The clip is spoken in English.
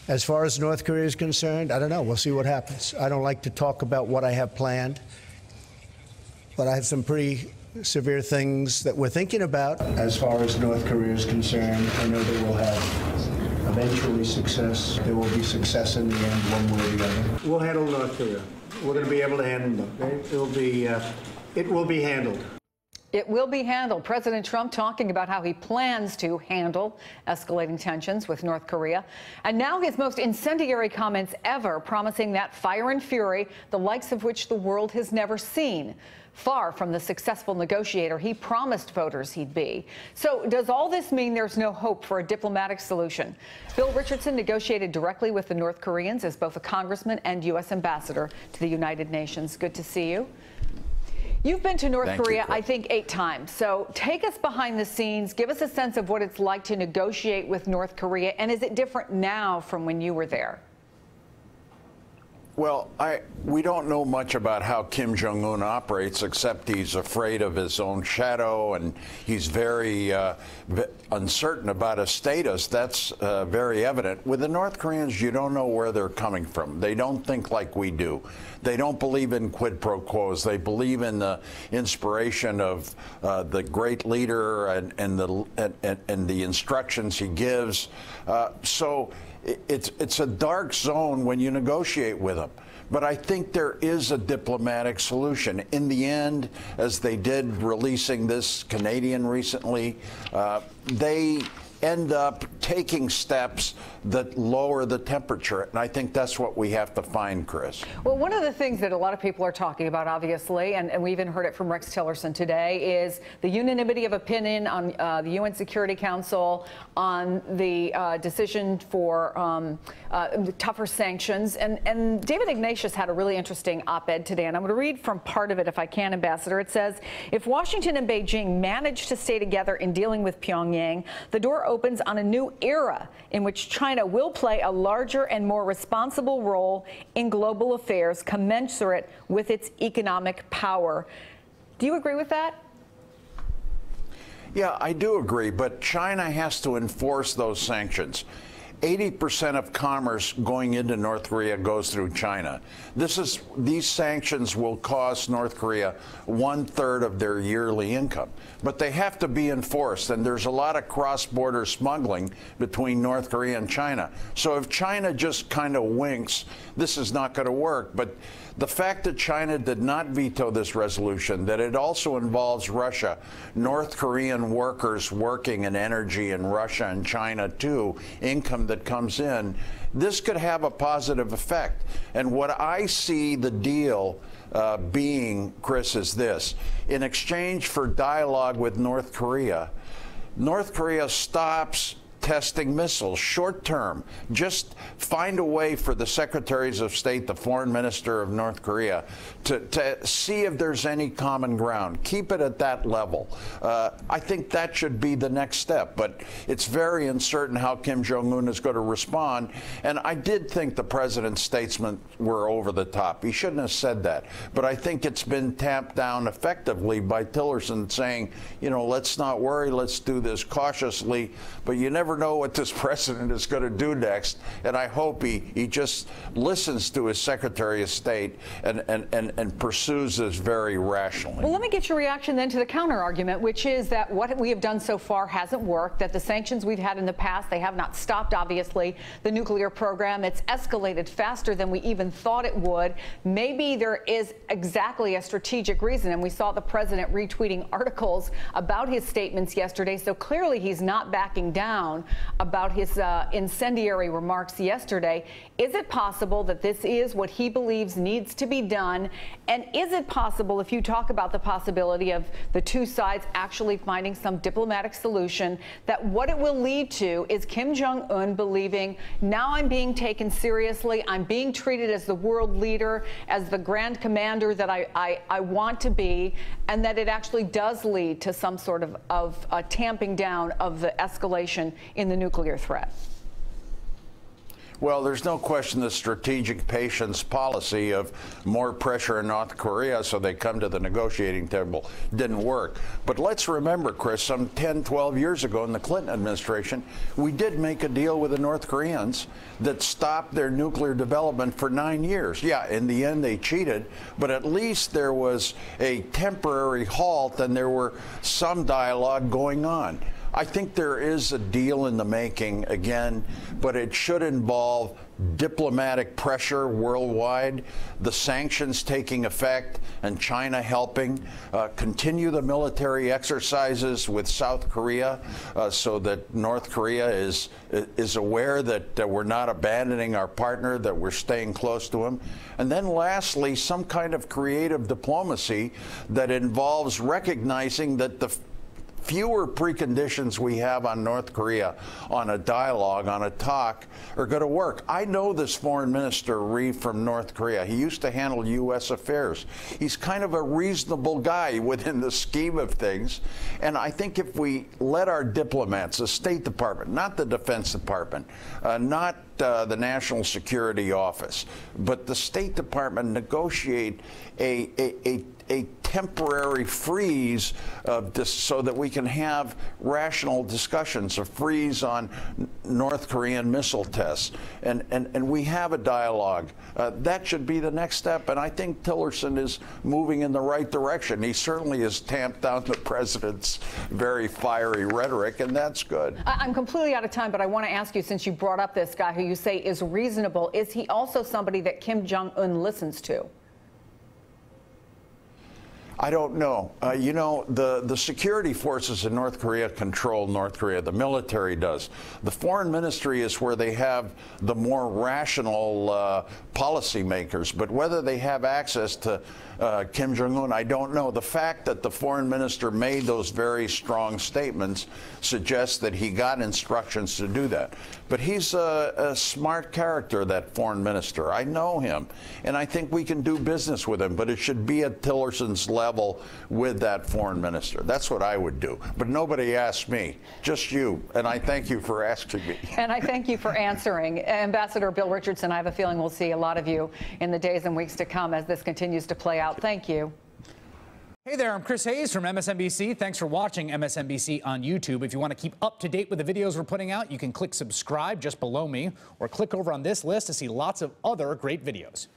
As far as North Korea is concerned, I don't know. We'll see what happens. I don't like to talk about what I have planned, but I have some pretty severe things that we're thinking about. As far as North Korea is concerned, I know that we'll have eventually success. There will be success in the end, one way or the other. We'll handle North Korea. We're going to be able to handle them. It will be handled. It will be handled. President Trump talking about how he plans to handle escalating tensions with North Korea. And now his most incendiary comments ever, promising that fire and fury, the likes of which the world has never seen. Far from the successful negotiator he promised voters he'd be. So does all this mean there's no hope for a diplomatic solution? Bill Richardson negotiated directly with the North Koreans as both a congressman and U.S. ambassador to the United Nations. Good to see you. You've been to North Korea, I think, 8 times. So take us behind the scenes. Give us a sense of what it's like to negotiate with North Korea. And is it different now from when you were there? Well, we don't know much about how Kim Jong-un operates, except he's afraid of his own shadow, and he's very uncertain about his status. That's very evident. With the North Koreans, you don't know where they're coming from. They don't think like we do. They don't believe in quid pro quos. They believe in the inspiration of the great leader and the instructions he gives. So it's a dark zone when you negotiate with them. But I think there is a diplomatic solution. In the end, as they did releasing this Canadian recently, they end up taking steps that lower the temperature. And I think that's what we have to find, Chris. Well, one of the things that a lot of people are talking about, obviously, and we even heard it from Rex Tillerson today, is the unanimity of opinion on the UN Security Council on the decision for tougher sanctions. And David Ignatius had a really interesting op-ed today, and I'm going to read from part of it if I can, Ambassador. It says, if Washington and Beijing manage to stay together in dealing with Pyongyang, the door opens on a new era in which China will play a larger and more responsible role in global affairs commensurate with its economic power. Do you agree with that? Yeah, I do agree, but China has to enforce those sanctions. 80% of commerce going into North Korea goes through China. These sanctions will cost North Korea 1/3 of their yearly income, but they have to be enforced. And there's a lot of cross-border smuggling between North Korea and China. So if China just kind of winks, this is not going to work. But the fact that China did not veto this resolution, that it also involves Russia, North Korean workers working in energy in Russia and China too, income that comes in, this could have a positive effect. And what I see the deal being, Chris, is this. In exchange for dialogue with North Korea stops testing missiles short term. Just find a way for the secretaries of state, the foreign minister of North Korea, to see if there's any common ground. Keep it at that level. I think that should be the next step, but it's very uncertain how Kim Jong-un is going to respond. And I did think the president's statements were over the top. He shouldn't have said that. But I think it's been tamped down effectively by Tillerson saying, you know, let's not worry, let's do this cautiously. But you never know what this president is going to do next, and I hope he just listens to his Secretary of State and pursues this very rationally. Well, let me get your reaction then to the counter argument, which is that what we have done so far hasn't worked, that the sanctions we've had in the past, they have not stopped, obviously, the nuclear program. It's escalated faster than we even thought it would. Maybe there is exactly a strategic reason, and we saw the president retweeting articles about his statements yesterday, so clearly he's not backing down about his incendiary remarks yesterday. Is it possible that this is what he believes needs to be done? And is it possible, if you talk about the possibility of the two sides actually finding some diplomatic solution, that what it will lead to is Kim Jong-un believing, now I'm being taken seriously, I'm being treated as the world leader, as the grand commander that I want to be, and that it actually does lead to some sort of tamping down of the escalation in the nuclear threat? Well, there's no question the strategic patience policy of more pressure in North Korea so they come to the negotiating table didn't work. But let's remember, Chris, some 10, 12 years ago in the Clinton administration, we did make a deal with the North Koreans that stopped their nuclear development for 9 years. Yeah, in the end they cheated, but at least there was a temporary halt and there were some dialogue going on. I think there is a deal in the making again, but it should involve diplomatic pressure worldwide, the sanctions taking effect, and China helping, continue the military exercises with South Korea so that North Korea is aware that we're not abandoning our partner, that we're staying close to him. And then lastly, some kind of creative diplomacy that involves recognizing that the fewer preconditions we have on North Korea on a dialogue, on a talk, are going to work. I know this foreign minister, Ri, from North Korea. He used to handle U.S. affairs. He's kind of a reasonable guy within the scheme of things. And I think if we let our diplomats, the State Department, not the Defense Department, not the National Security Office, but the State Department negotiate a temporary freeze of this so that we can have rational discussions, a freeze on North Korean missile tests, and we have a dialogue. That should be the next step, and I think Tillerson is moving in the right direction. He certainly has tamped down the president's very fiery rhetoric, and that's good. I'm completely out of time, but I want to ask you, since you brought up this guy who you say is reasonable, is he also somebody that Kim Jong-un listens to? I don't know. You know, the security forces in North Korea control North Korea. The military does. The foreign ministry is where they have the more rational policymakers. But whether they have access to Kim Jong-un, I don't know. The fact that the foreign minister made those very strong statements suggests that he got instructions to do that. But he's a smart character, that foreign minister. I know him, and I think we can do business with him. But it should be at Tillerson's level with that foreign minister. That's what I would do. But nobody asked me, just you. And I thank you for asking me. And I thank you for answering. Ambassador Bill Richardson, I have a feeling we'll see a lot of you in the days and weeks to come as this continues to play out. Thank you. Hey there, I'm Chris Hayes from MSNBC. Thanks for watching MSNBC on YouTube. If you want to keep up to date with the videos we're putting out, you can click subscribe just below me or click over on this list to see lots of other great videos.